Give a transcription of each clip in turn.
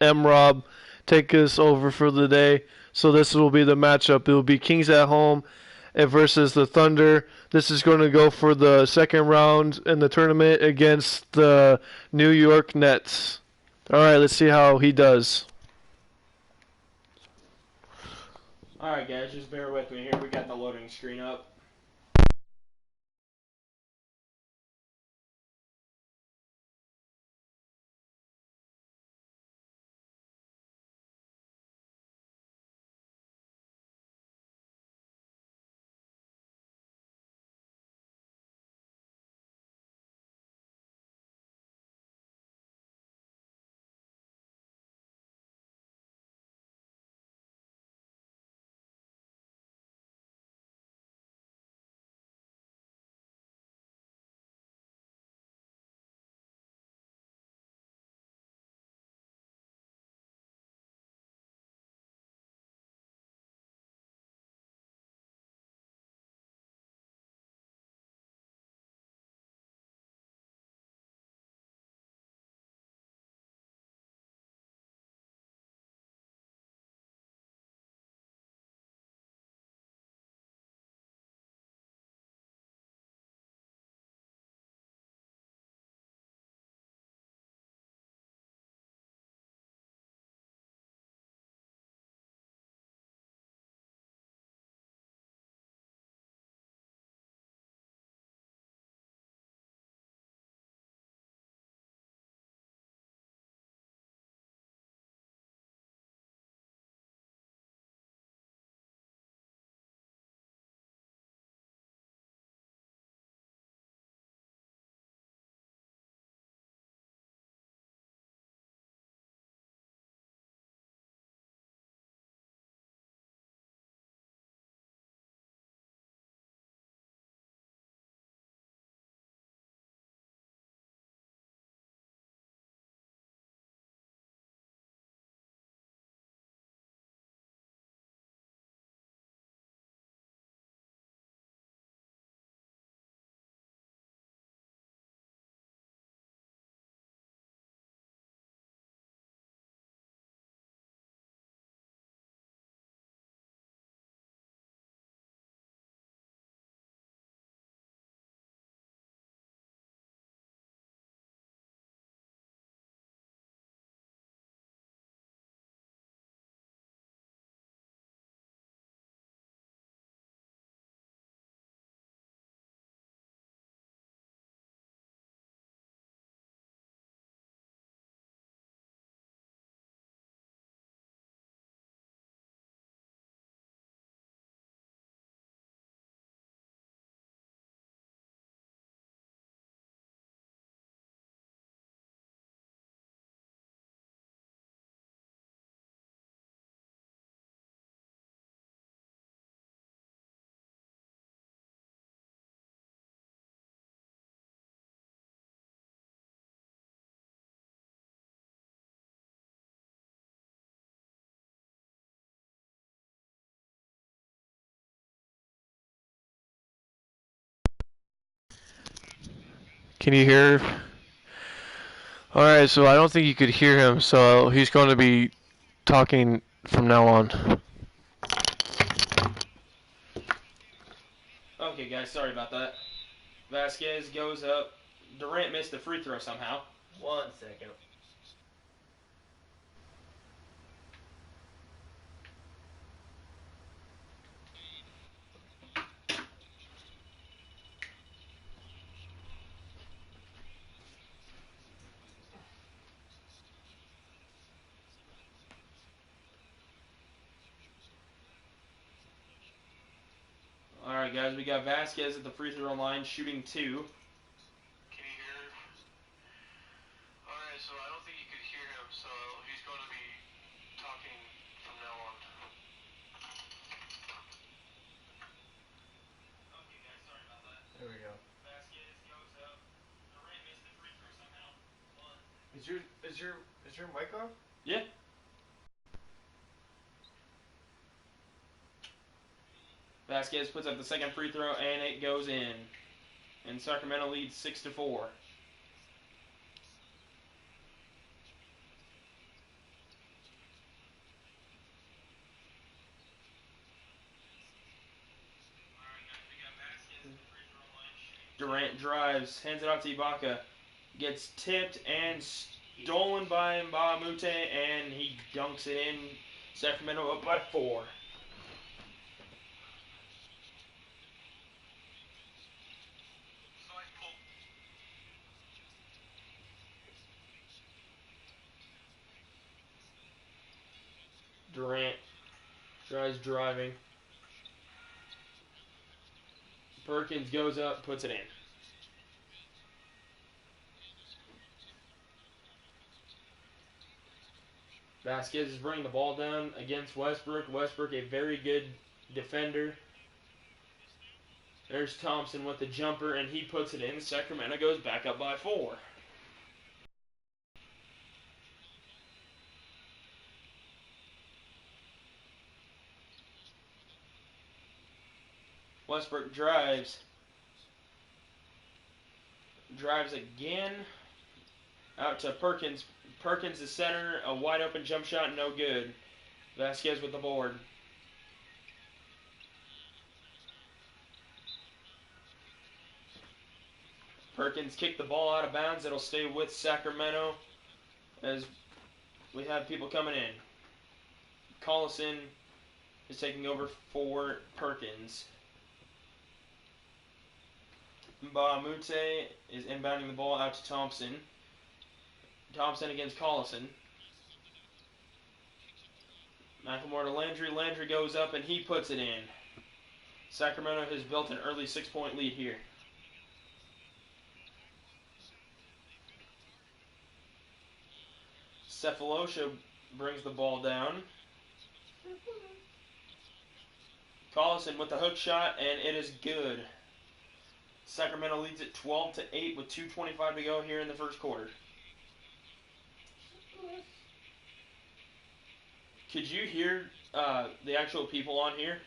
M-Rob take us over for the day. So this will be the matchup. It will be Kings at home versus the Thunder. This is going to go for the second round in the tournament against the New York Nets. All right, let's see how he does. Alright guys, just bear with me here. We got the loading screen up. Can you hear? All right, so I don't think you could hear him, so he's going to be talking from now on. Okay guys, sorry about that. Vasquez goes up. Durant missed the free throw somehow. 1 second. Alright guys, we got Vasquez at the free throw line shooting 2. Can you hear? Alright, so I don't think you could hear him, so he's going to be talking from now on. Okay guys, sorry about that. There we go. Vasquez goes up. Durant missed the free throw somehow. Is your mic off? Yeah. Vasquez puts up the second free throw and it goes in. And Sacramento leads 6-4. Durant drives, hands it off to Ibaka. Gets tipped and stolen by Mbamute, and he dunks it in. Sacramento up by 4. Durant tries driving. Perkins goes up, puts it in. Vasquez is bringing the ball down against Westbrook. Westbrook, a very good defender. There's Thompson with the jumper, and he puts it in. Sacramento goes back up by 4. Westbrook drives. Drives again. Out to Perkins. Perkins is center. A wide open jump shot, no good. Vasquez with the board. Perkins kicked the ball out of bounds. It'll stay with Sacramento as we have people coming in. Collison is taking over for Perkins. Mbamute is inbounding the ball out to Thompson. Thompson against Collison. McLemore to Landry. Landry goes up and he puts it in. Sacramento has built an early 6-point lead here. Cephalosha brings the ball down. Collison with the hook shot, and it is good. Sacramento leads it 12-8 with 2:25 to go here in the first quarter. Could you hear the actual people on here?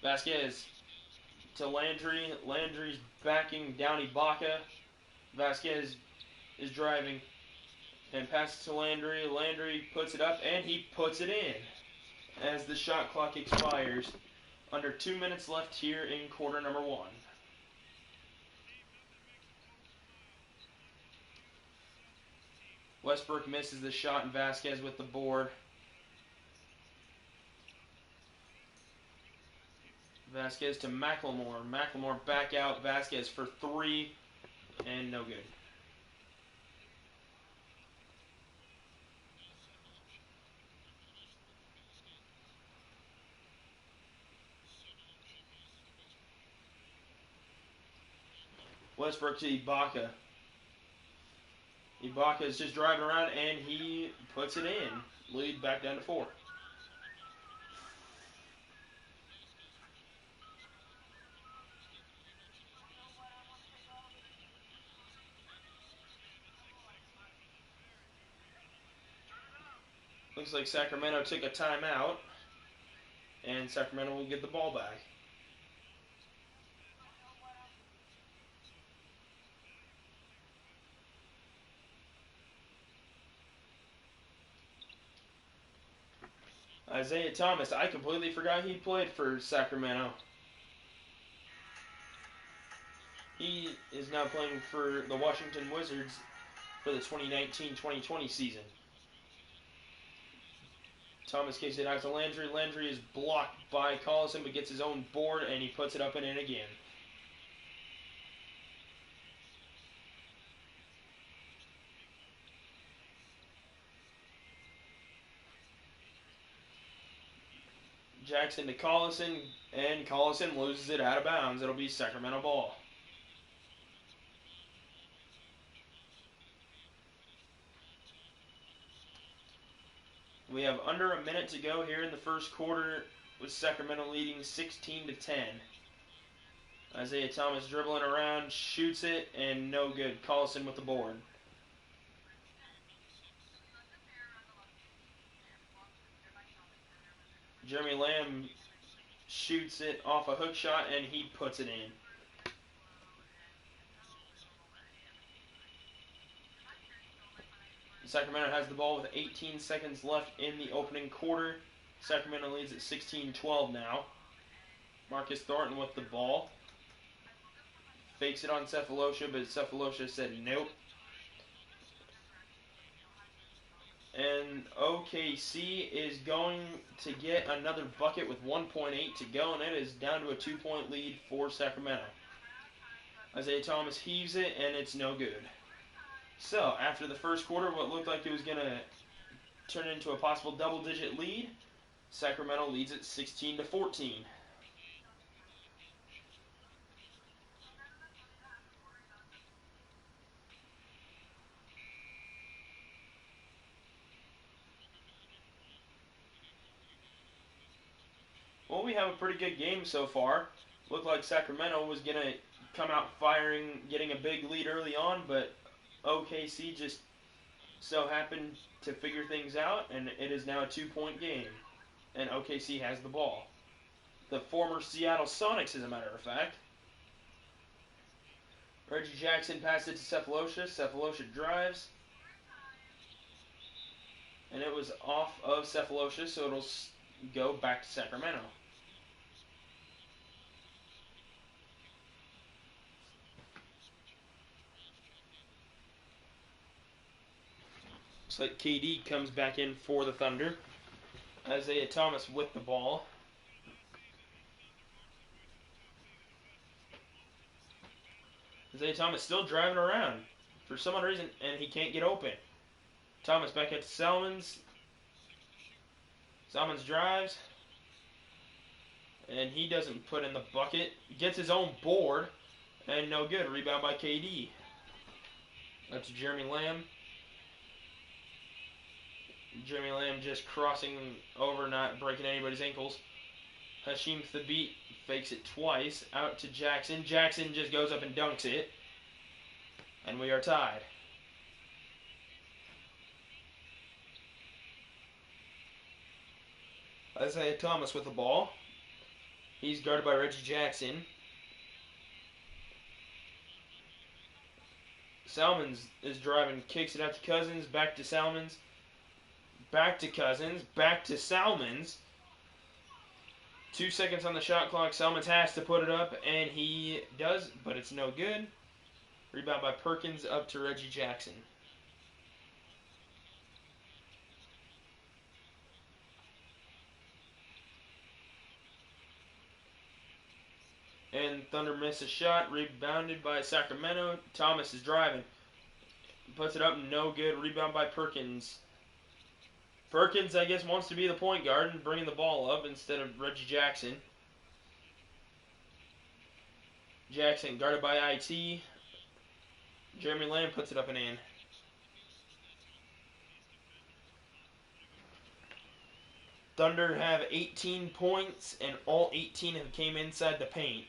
Vasquez to Landry. Landry's backing down Ibaka. Vasquez is driving and passes to Landry. Landry puts it up and he puts it in as the shot clock expires. Under 2 minutes left here in quarter number 1. Westbrook misses the shot and Vasquez with the board. Vasquez to McLemore. McLemore back out. Vasquez for 3 and no good. Westbrook to Ibaka. Ibaka is just driving around and he puts it in. Lead back down to 4. Looks like Sacramento took a timeout, and Sacramento will get the ball back. Isaiah Thomas, I completely forgot he played for Sacramento. He is now playing for the Washington Wizards for the 2019-2020 season. Thomas kicks it out to Landry. Landry is blocked by Collison but gets his own board and he puts it up and in again. Jackson to Collison, and Collison loses it out of bounds. It'll be Sacramento ball. We have under a minute to go here in the first quarter with Sacramento leading 16-10. Isaiah Thomas dribbling around, shoots it, and no good. Collison with the board. Jeremy Lamb shoots it off a hook shot, and he puts it in. Sacramento has the ball with 18 seconds left in the opening quarter. Sacramento leads at 16-12 now. Marcus Thornton with the ball. Fakes it on Cephalosha, but Cephalosha said nope. And OKC is going to get another bucket with 1.8 to go, and it is down to a 2-point lead for Sacramento. Isaiah Thomas heaves it, and it's no good. So, after the first quarter, what looked like it was going to turn into a possible double-digit lead, Sacramento leads it 16-14. Well, we have a pretty good game so far. Looked like Sacramento was going to come out firing, getting a big lead early on, but OKC just so happened to figure things out, and it is now a 2-point game. And OKC has the ball. The former Seattle Sonics, as a matter of fact. Reggie Jackson passed it to Cephalosha. Cephalosha drives. And it was off of Cephalosha, so it'll go back to Sacramento. Looks like KD comes back in for the Thunder. Isaiah Thomas with the ball. Isaiah Thomas still driving around for some odd reason, and he can't get open. Thomas back out to Salmons. Salmons drives. And he doesn't put in the bucket. Gets his own board. And no good. Rebound by KD. Up to Jeremy Lamb. Jeremy Lamb just crossing over, not breaking anybody's ankles. Hashim Thabit fakes it twice. Out to Jackson. Jackson just goes up and dunks it. And we are tied. Isaiah Thomas with the ball. He's guarded by Reggie Jackson. Salmons is driving, kicks it out to Cousins, back to Salmons, back to Cousins, back to Salmons. 2 seconds on the shot clock. Salmons has to put it up, and he does, but it's no good. Rebound by Perkins up to Reggie Jackson. And Thunder miss a shot, rebounded by Sacramento. Thomas is driving. Puts it up, no good. Rebound by Perkins. Perkins, I guess, wants to be the point guard and bringing the ball up instead of Reggie Jackson. Jackson guarded by IT. Jeremy Lamb puts it up and in. Thunder have 18 points, and all 18 have came inside the paint.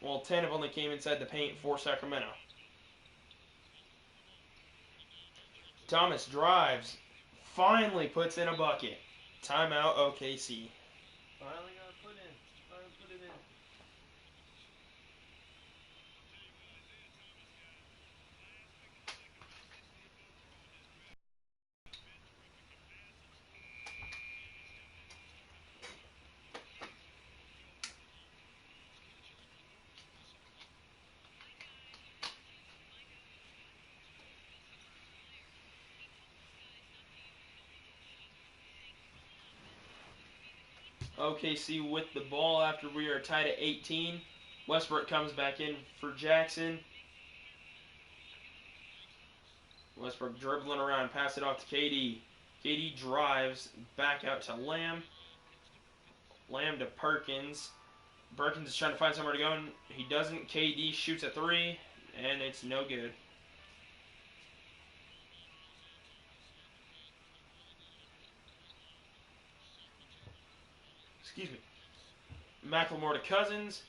Well, 10 have only came inside the paint for Sacramento. Thomas drives. Finally puts in a bucket. Timeout OKC. Finally got put in. Finally put it in. OKC with the ball after we are tied at 18. Westbrook comes back in for Jackson. Westbrook dribbling around, pass it off to KD. KD drives back out to Lamb. Lamb to Perkins. Perkins is trying to find somewhere to go, and he doesn't. KD shoots a 3, and it's no good. Excuse me. McLemore to Cousins.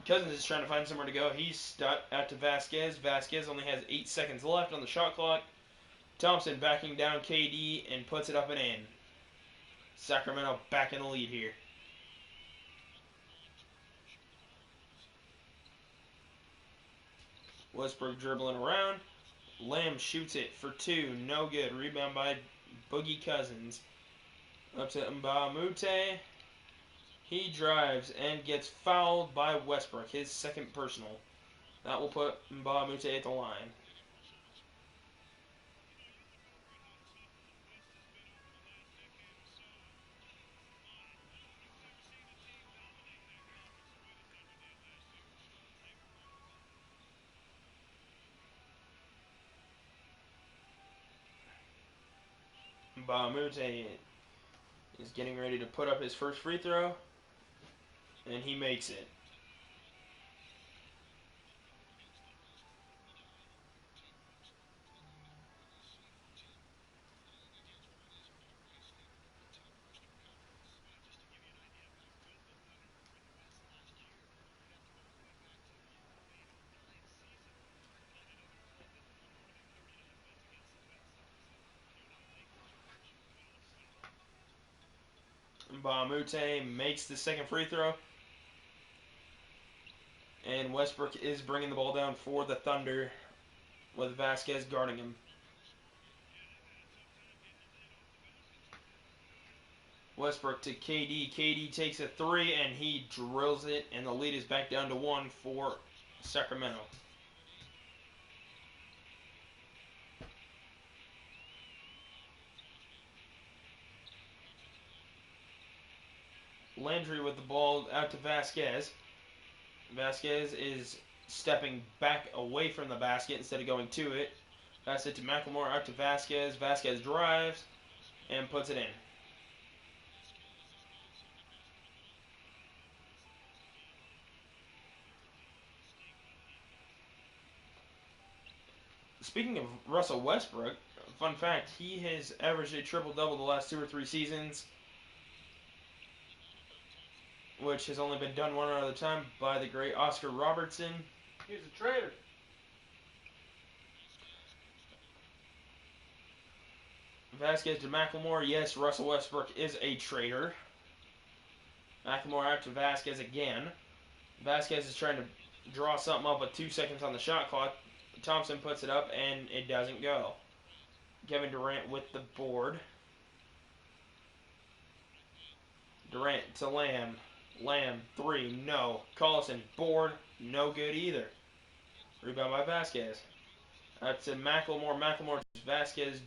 Cousins is trying to find somewhere to go. He's stuck out to Vasquez. Vasquez only has 8 seconds left on the shot clock. Thompson backing down KD and puts it up and in. Sacramento back in the lead here. Westbrook dribbling around. Lamb shoots it for 2. No good. Rebound by Boogie Cousins. Up to Mbamute. He drives and gets fouled by Westbrook, his second personal. That will put Mbamute at the line. Mbamute is getting ready to put up his first free throw, and he makes it. Mbamute makes the second free throw, and Westbrook is bringing the ball down for the Thunder with Vasquez guarding him. Westbrook to KD. KD takes a three, and he drills it, and the lead is back down to 1 for Sacramento. Landry with the ball out to Vasquez. Vasquez is stepping back away from the basket instead of going to it. Pass it to McLemore, out to Vasquez. Vasquez drives and puts it in. Speaking of Russell Westbrook, fun fact, he has averaged a triple-double the last 2 or 3 seasons, which has only been done one other time by the great Oscar Robertson. He's a traitor. Vasquez to McLemore. Yes, Russell Westbrook is a traitor. McLemore out to Vasquez again. Vasquez is trying to draw something up with 2 seconds on the shot clock. Thompson puts it up, and it doesn't go. Kevin Durant with the board. Durant to Lamb. Lamb, 3, no. Collison, board, no good either. Rebound by Vasquez. Out to McLemore. McLemore, Vasquez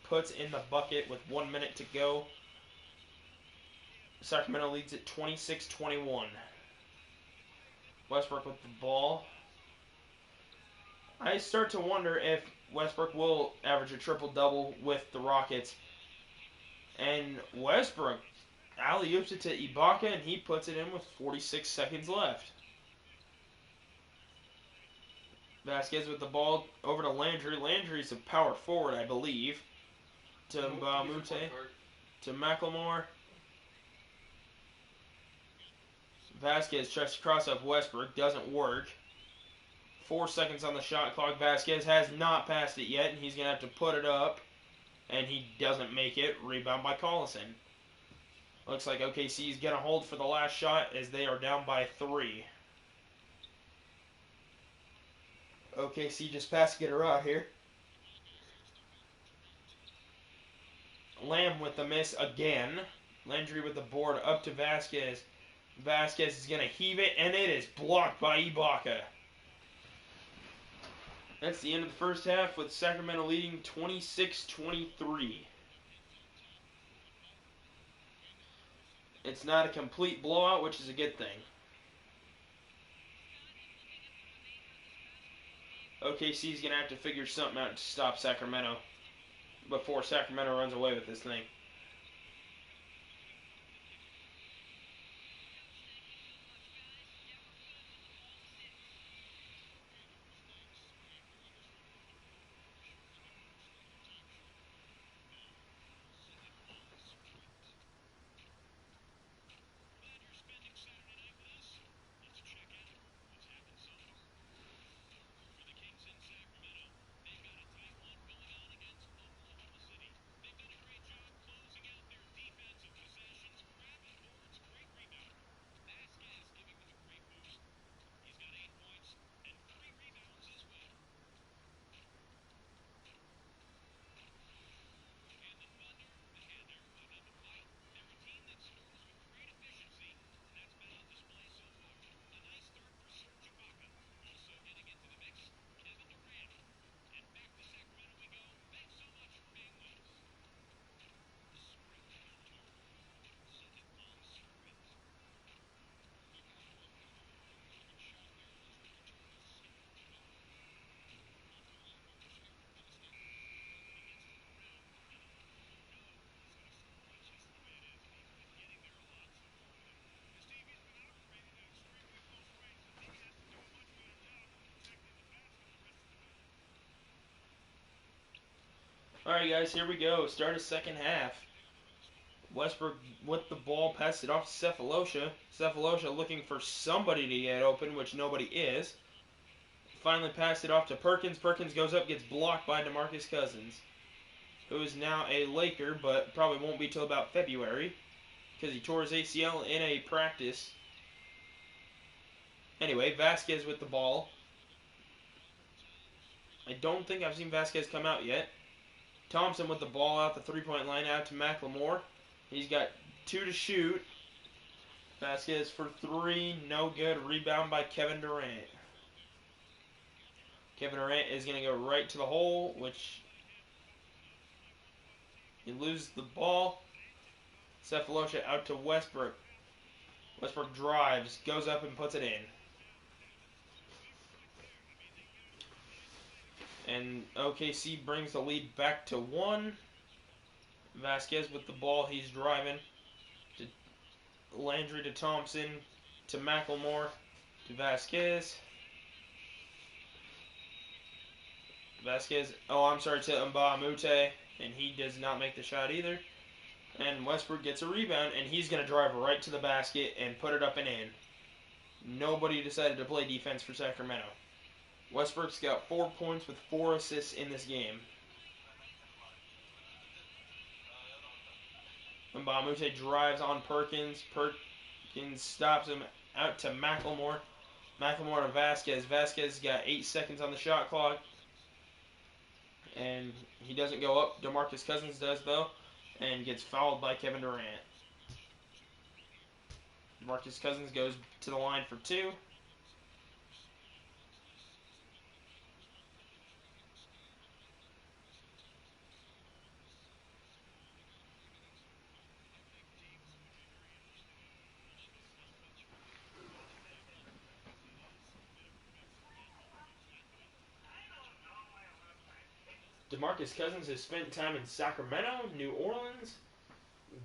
puts in the bucket with 1 minute to go. Sacramento leads at 26-21. Westbrook with the ball. I start to wonder if Westbrook will average a triple-double with the Rockets. And Westbrook alley-oops it to Ibaka, and he puts it in with 46 seconds left. Vasquez with the ball over to Landry. Landry's a power forward, I believe. To Mbamute. To McLemore. Vasquez tries to cross up Westbrook. Doesn't work. 4 seconds on the shot clock. Vasquez has not passed it yet, and he's going to have to put it up. And he doesn't make it. Rebound by Collison. Looks like OKC is going to hold for the last shot as they are down by 3. OKC just passed to get her out here. Lamb with the miss again. Landry with the board up to Vasquez. Vasquez is going to heave it, and it is blocked by Ibaka. That's the end of the first half with Sacramento leading 26-23. It's not a complete blowout, which is a good thing. OKC's going to have to figure something out to stop Sacramento before Sacramento runs away with this thing. Alright, guys, here we go. Start of second half. Westbrook with the ball, passed it off to Cephalosha. Cephalosha looking for somebody to get open, which nobody is. Finally passed it off to Perkins. Perkins goes up, gets blocked by DeMarcus Cousins, who is now a Laker, but probably won't be till about February, because he tore his ACL in a practice. Anyway, Vasquez with the ball. I don't think I've seen Vasquez come out yet. Thompson with the ball out the three-point line, out to McLemore. He's got 2 to shoot. Vasquez for 3, no good. Rebound by Kevin Durant. Kevin Durant is going to go right to the hole, which he loses the ball. Cephalosha out to Westbrook. Westbrook drives, goes up and puts it in. And OKC brings the lead back to 1. Vasquez with the ball, he's driving. To Landry to Thompson, to McLemore, to Vasquez. Vasquez, to Mbamute, and he does not make the shot either. And Westbrook gets a rebound, and he's going to drive right to the basket and put it up and in. Nobody decided to play defense for Sacramento. Westbrook's got 4 points with 4 assists in this game. Mbamute drives on Perkins. Perkins stops him, out to McLemore. McLemore to Vasquez. Vasquez got 8 seconds on the shot clock. And he doesn't go up. DeMarcus Cousins does, though, and gets fouled by Kevin Durant. DeMarcus Cousins goes to the line for 2. DeMarcus Cousins has spent time in Sacramento, New Orleans,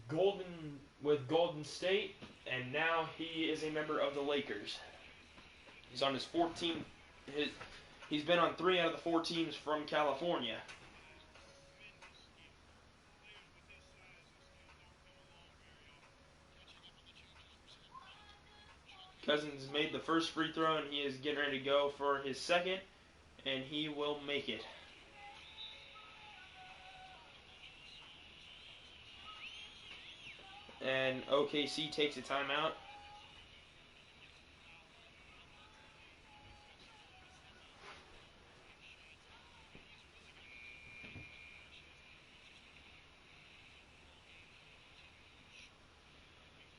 Golden State, and now he is a member of the Lakers. He's on his 14th. He's been on 3 out of the 4 teams from California. Cousins made the first free throw, and he is getting ready to go for his second, and he will make it. And OKC takes a timeout.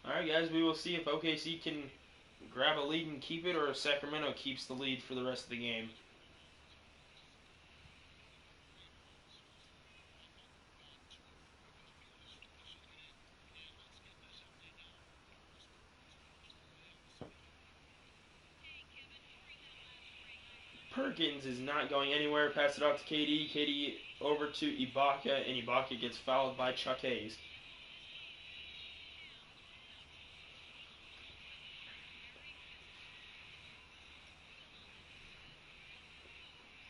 Alright, guys, we will see if OKC can grab a lead and keep it, or if Sacramento keeps the lead for the rest of the game. Perkins is not going anywhere. Pass it off to KD. KD over to Ibaka, and Ibaka gets fouled by Chuck Hayes.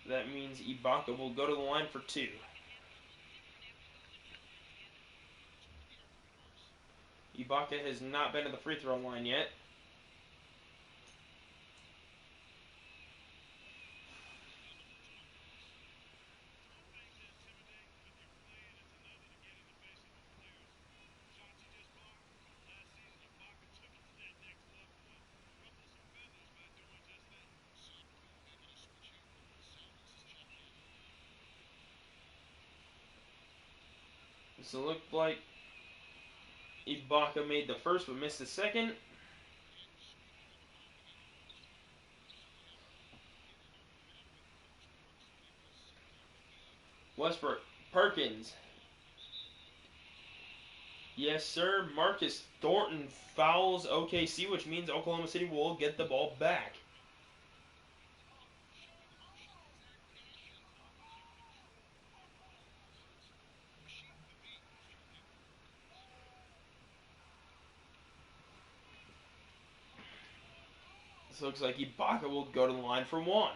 That means Ibaka will go to the line for 2. Ibaka has not been to the free throw line yet. So it looked like Ibaka made the first but missed the second. Westbrook, Perkins. Yes, sir. Marcus Thornton fouls OKC, which means Oklahoma City will get the ball back. This looks like Ibaka will go to the line for 1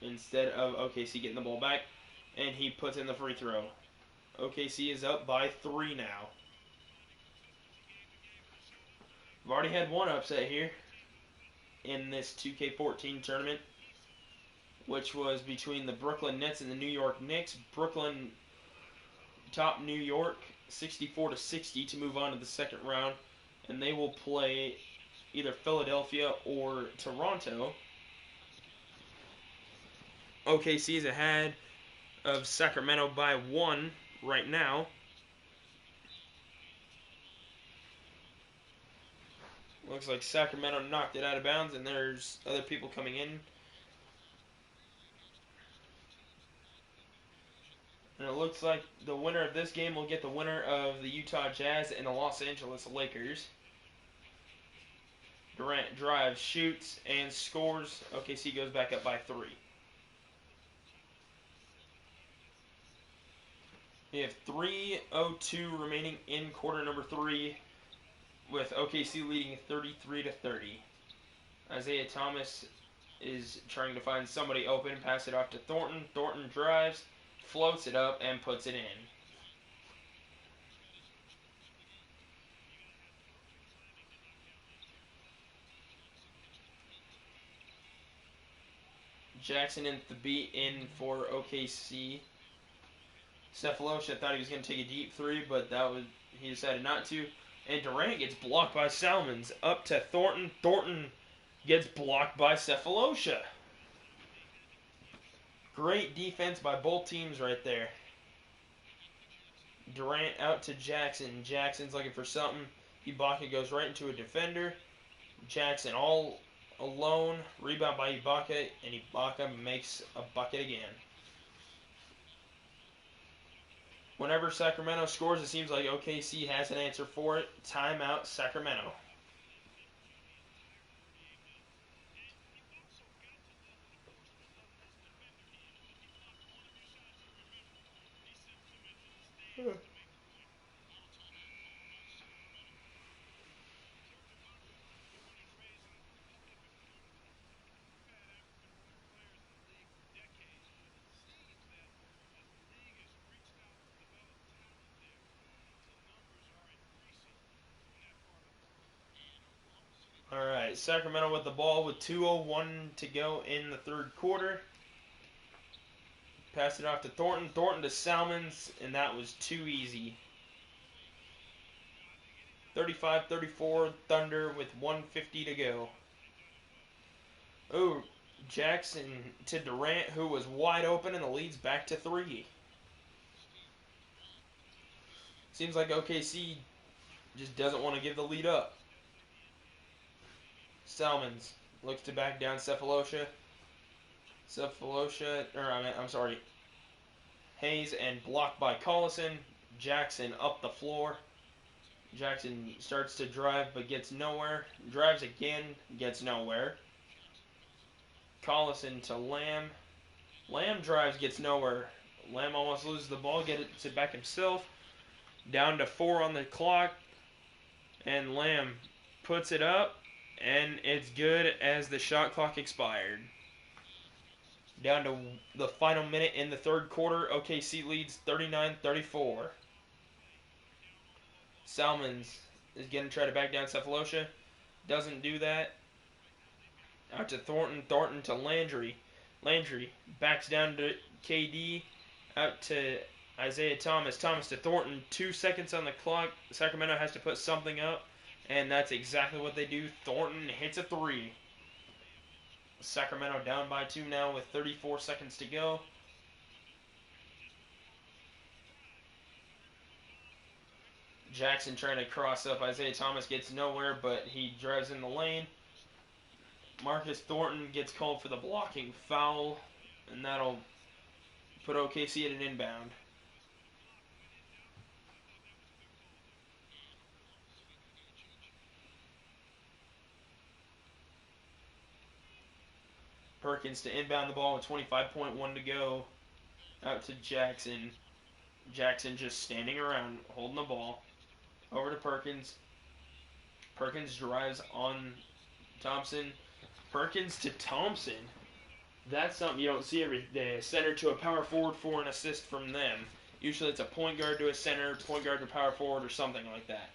instead of OKC getting the ball back, and he puts in the free throw. OKC is up by 3 now. We've already had one upset here in this 2K14 tournament, which was between the Brooklyn Nets and the New York Knicks. Brooklyn topped New York 64-60 to move on to the second round, and they will play either Philadelphia or Toronto. OKC is ahead of Sacramento by 1 right now. Looks like Sacramento knocked it out of bounds, and there's other people coming in. And it looks like the winner of this game will get the winner of the Utah Jazz and the Los Angeles Lakers. Durant drives, shoots, and scores. OKC goes back up by 3. We have 3:02 remaining in quarter number 3, with OKC leading 33-30. Isaiah Thomas is trying to find somebody open, pass it off to Thornton. Thornton drives, floats it up, and puts it in. Jackson in the beat in for OKC. Cephalosha thought he was going to take a deep 3, but he decided not to. And Durant gets blocked by Salmons. Up to Thornton. Thornton gets blocked by Cephalosha. Great defense by both teams right there. Durant out to Jackson. Jackson's looking for something. Ibaka goes right into a defender. Jackson all alone. Rebound by Ibaka, and Ibaka makes a bucket again. Whenever Sacramento scores, it seems like OKC has an answer for it. Timeout, Sacramento. Alright, Sacramento with the ball with 2:01 to go in the third quarter. Pass it off to Thornton. Thornton to Salmons, and that was too easy. 35-34, Thunder with 1:50 to go. Oh, Jackson to Durant, who was wide open, and the lead's back to 3. Seems like OKC just doesn't want to give the lead up. Salmons looks to back down Cephalosha. Hayes, and blocked by Collison. Jackson up the floor. Jackson starts to drive but gets nowhere. Drives again, gets nowhere. Collison to Lamb. Lamb drives, gets nowhere. Lamb almost loses the ball, gets it back himself. Down to 4 on the clock. And Lamb puts it up, and it's good as the shot clock expired. Down to the final minute in the third quarter, OKC leads 39-34. Salmons is going to try to back down Cephalosha. Doesn't do that. Out to Thornton. Thornton to Landry. Landry backs down to KD. Out to Isaiah Thomas. Thomas to Thornton. 2 seconds on the clock. Sacramento has to put something up, and that's exactly what they do. Thornton hits a 3. Sacramento down by 2 now with 34 seconds to go. Jackson trying to cross up. Isaiah Thomas gets nowhere, but he drives in the lane. Marcus Thornton gets called for the blocking foul, and that'll put OKC at an inbound. Perkins to inbound the ball with 25.1 to go. Out to Jackson. Jackson just standing around, holding the ball. Over to Perkins. Perkins drives on Thompson. Perkins to Thompson. That's something you don't see every day. A center to a power forward for an assist from them. Usually it's a point guard to a center, point guard to power forward, or something like that.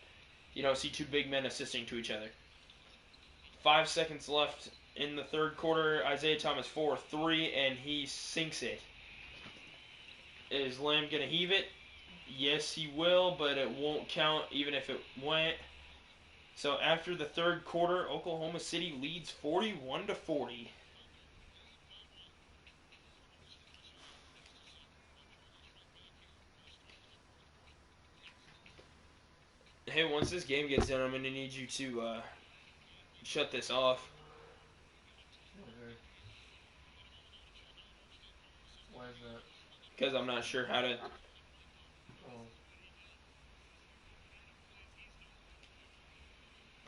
You don't see two big men assisting to each other. 5 seconds left in the third quarter. Isaiah Thomas 4-3, and he sinks it. Is Lamb going to heave it? Yes, he will, but it won't count even if it went. So after the third quarter, Oklahoma City leads 41-40. Hey, once this game gets done, I'm going to need you to shut this off. Okay. Why is that? Because I'm not sure how to.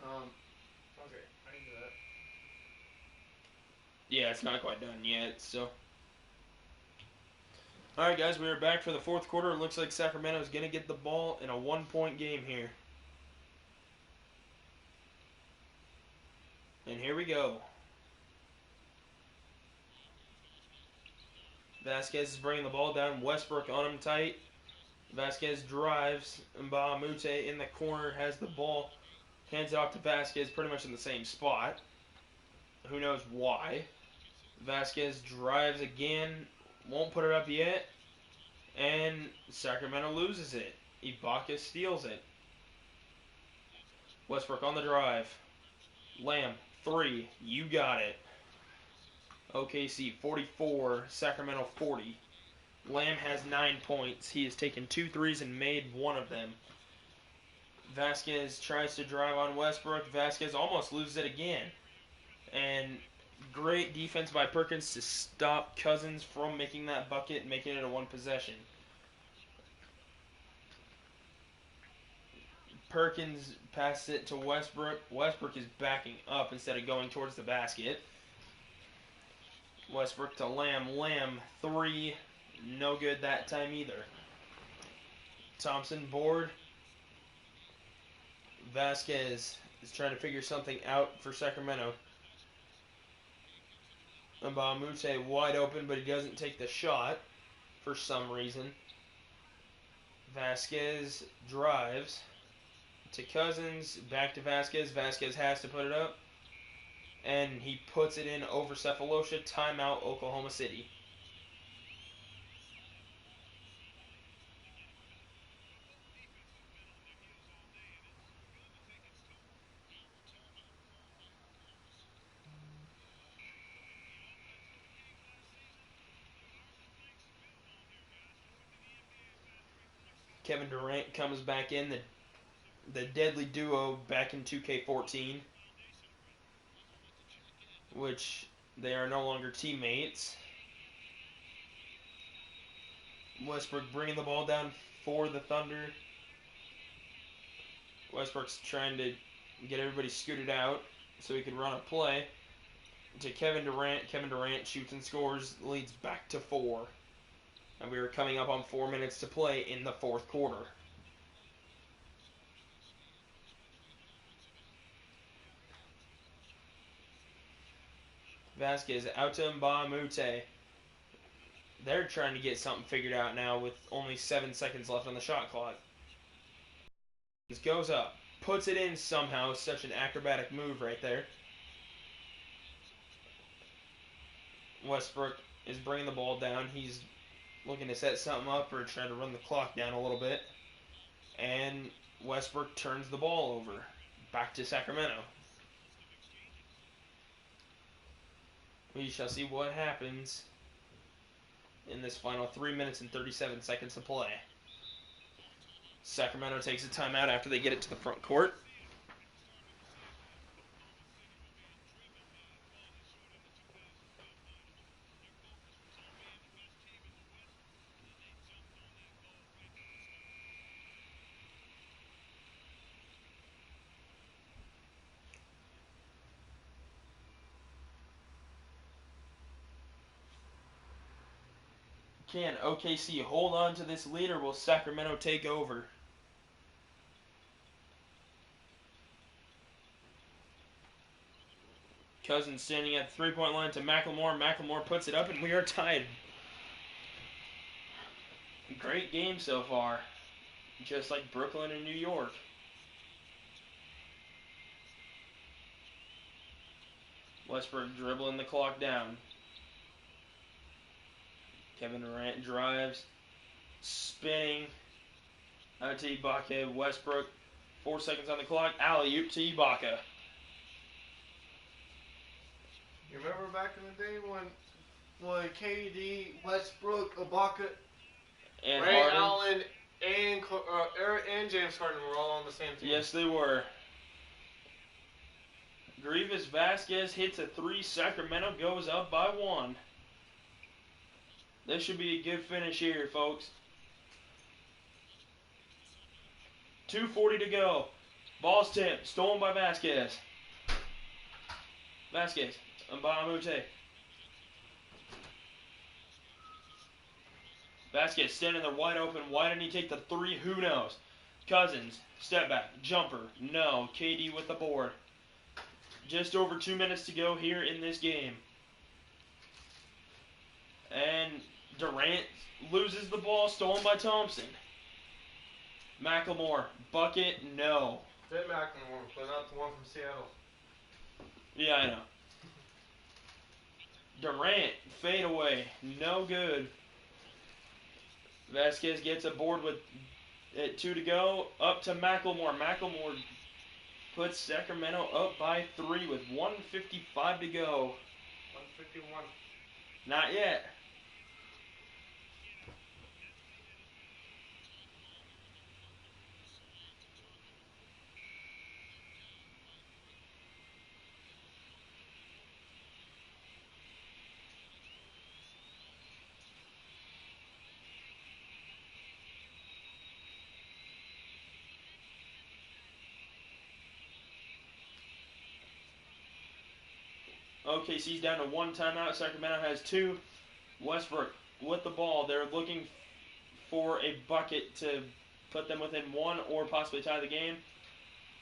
Oh. Okay, I can do that. Yeah, it's not quite done yet, so. Alright, guys, we are back for the fourth quarter. It looks like Sacramento is going to get the ball in a 1-point game here. And here we go. Vasquez is bringing the ball down. Westbrook on him tight. Vasquez drives. Mbamute in the corner has the ball. Hands it off to Vasquez pretty much in the same spot. Who knows why. Vasquez drives again. Won't put it up yet. And Sacramento loses it. Ibaka steals it. Westbrook on the drive. Lamb, 3. You got it. OKC 44, Sacramento 40. Lamb has 9 points. He has taken 2 threes and made 1 of them. Vasquez tries to drive on Westbrook. Vasquez almost loses it again. And great defense by Perkins to stop Cousins from making that bucket, making it a 1 possession. Perkins passes it to Westbrook. Westbrook is backing up instead of going towards the basket. Westbrook to Lamb. Lamb, 3. No good that time either. Thompson board. Vasquez is trying to figure something out for Sacramento. Mbamute wide open, but he doesn't take the shot for some reason. Vasquez drives to Cousins, back to Vasquez. Vasquez has to put it up. And he puts it in over Cephalosha. Timeout, Oklahoma City. Kevin Durant comes back in, the deadly duo back in 2K14, which they are no longer teammates. Westbrook bringing the ball down for the Thunder. Westbrook's trying to get everybody scooted out so he can run a play to Kevin Durant. Kevin Durant shoots and scores, leads back to 4. And we are coming up on 4 minutes to play in the fourth quarter. Vasquez out to Mbamute. They're trying to get something figured out now with only 7 seconds left on the shot clock. This goes up, puts it in somehow. Such an acrobatic move right there. Westbrook is bringing the ball down. He's looking to set something up or try to run the clock down a little bit. And Westbrook turns the ball over. Back to Sacramento. We shall see what happens in this final 3 minutes and 37 seconds to play. Sacramento takes a timeout after they get it to the front court. Can OKC hold on to this lead, or will Sacramento take over? Cousins standing at the three-point line to McLemore. McLemore puts it up, and we are tied. Great game so far. Just like Brooklyn and New York. Westbrook dribbling the clock down. Kevin Durant drives. Spinning. Out to Ibaka. Westbrook. 4 seconds on the clock. Alley-oop to Ibaka. You remember back in the day when KD, Westbrook, Ibaka, And Ray Harden. Allen, and Eric and James Harden were all on the same team? Yes, they were. Grievous Vasquez hits a 3. Sacramento goes up by 1. This should be a good finish here, folks. 2:40 to go. Ball's tipped. Stolen by Vasquez. Vasquez. Mbamute. Vasquez standing there wide open. Why didn't he take the 3? Who knows? Cousins. Step back. Jumper. No. KD with the board. Just over 2 minutes to go here in this game. And Durant loses the ball, stolen by Thompson. McLemore, bucket, no. Fit McLemore, but not the one from Seattle. Yeah, I know. Durant, fade away, no good. Vasquez gets a board with 2 to go, up to McLemore. McLemore puts Sacramento up by 3 with 1:55 to go. 151. Not yet. OKC's down to 1 timeout. Sacramento has 2. Westbrook with the ball. They're looking for a bucket to put them within 1 or possibly tie the game.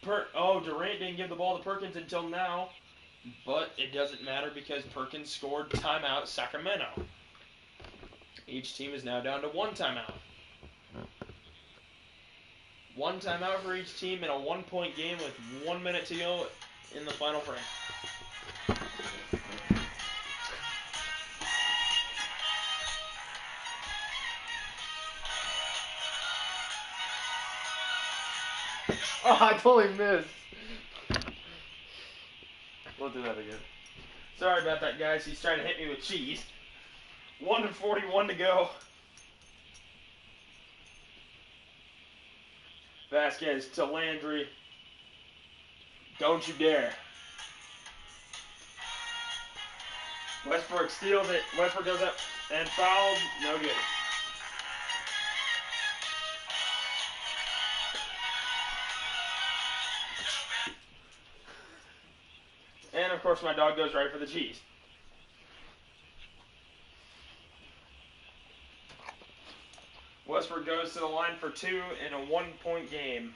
Durant didn't give the ball to Perkins until now. But it doesn't matter because Perkins scored. Timeout, Sacramento. Each team is now down to 1 timeout. 1 timeout for each team in a 1-point game with 1 minute to go in the final frame. Oh, I totally missed. We'll do that again. Sorry about that, guys. He's trying to hit me with cheese. 1:41 to go. Vasquez to Landry. Don't you dare. Westbrook steals it. Westbrook goes up and fouled. No good. And of course my dog goes right for the cheese. Westbrook goes to the line for 2 in a 1-point game.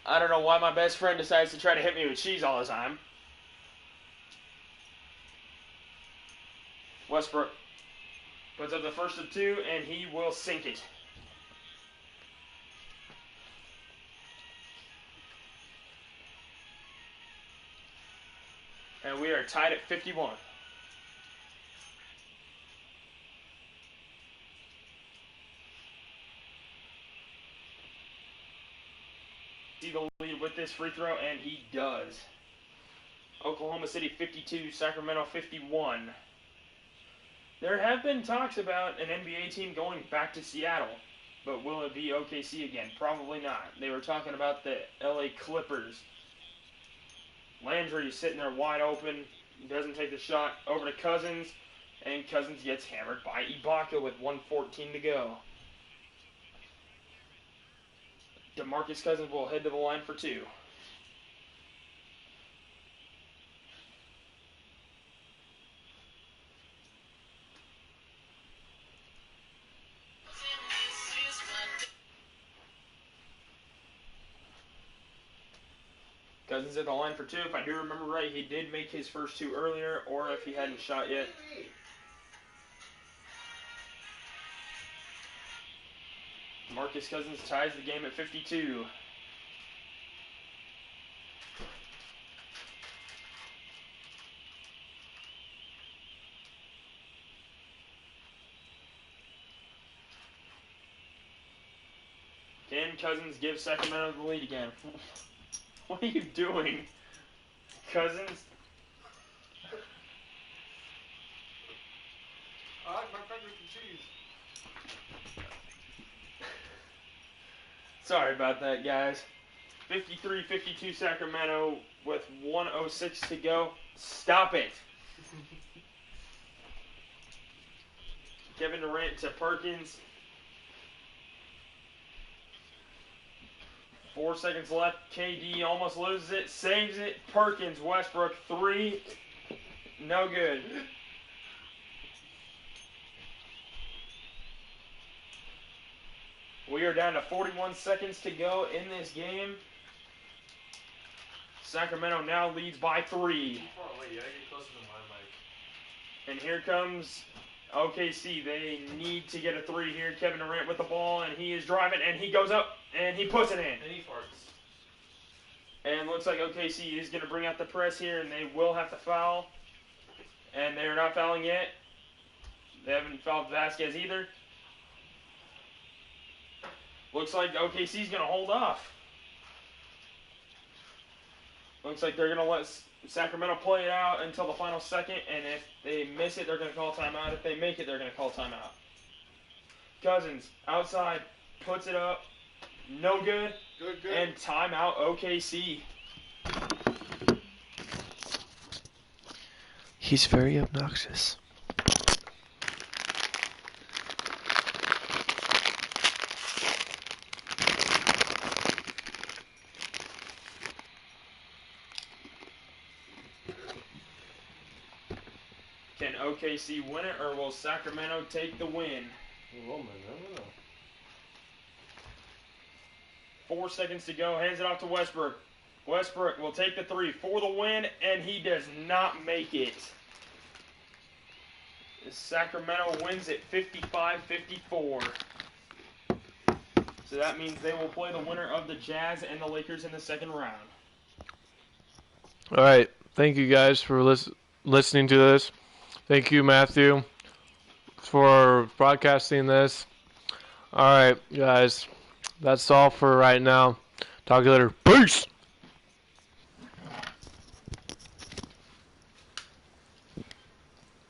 I don't know why my best friend decides to try to hit me with cheese all the time. Westbrook puts up the first of 2 and he will sink it. And we are tied at 51. See the lead with this free throw, and he does. Oklahoma City 52, Sacramento 51. There have been talks about an NBA team going back to Seattle, but will it be OKC again? Probably not. They were talking about the LA Clippers. Landry sitting there wide open, doesn't take the shot, over to Cousins, and Cousins gets hammered by Ibaka with 1:14 to go. DeMarcus Cousins will head to the line for 2. Cousins at the line for 2. If I do remember right, he did make his first 2 earlier, or if he hadn't shot yet. Marcus Cousins ties the game at 52. Can Cousins give Sacramento the lead again? What are you doing, Cousins? I like my pepper and cheese. Sorry about that, guys. 53-52 Sacramento with 1:06 to go. Stop it. Kevin Durant to Perkins. 4 seconds left. KD almost loses it. Saves it. Perkins, Westbrook, 3. No good. We are down to 41 seconds to go in this game. Sacramento now leads by 3. Wait, you gotta get closer to my mic. And here comes OKC. They need to get a 3 here. Kevin Durant with the ball, and he is driving, and he goes up, and he puts it in. And he farts. And looks like OKC is going to bring out the press here, and they will have to foul. And they're not fouling yet. They haven't fouled Vasquez either. Looks like OKC is going to hold off. Looks like they're going to let Sacramento play it out until the final second, and if they miss it, they're going to call timeout. If they make it, they're going to call timeout. Cousins, outside, puts it up. No good. Good. And timeout OKC. He's very obnoxious. Can OKC win it, or will Sacramento take the win? Oh, man, I don't know. 4 seconds to go. Hands it off to Westbrook. Westbrook will take the 3 for the win, and he does not make it. Sacramento wins at 55-54. So that means they will play the winner of the Jazz and the Lakers in the second round. All right. Thank you guys for listening to this. Thank you, Matthew, for broadcasting this. All right, guys. That's all for right now. Talk to you later. Peace!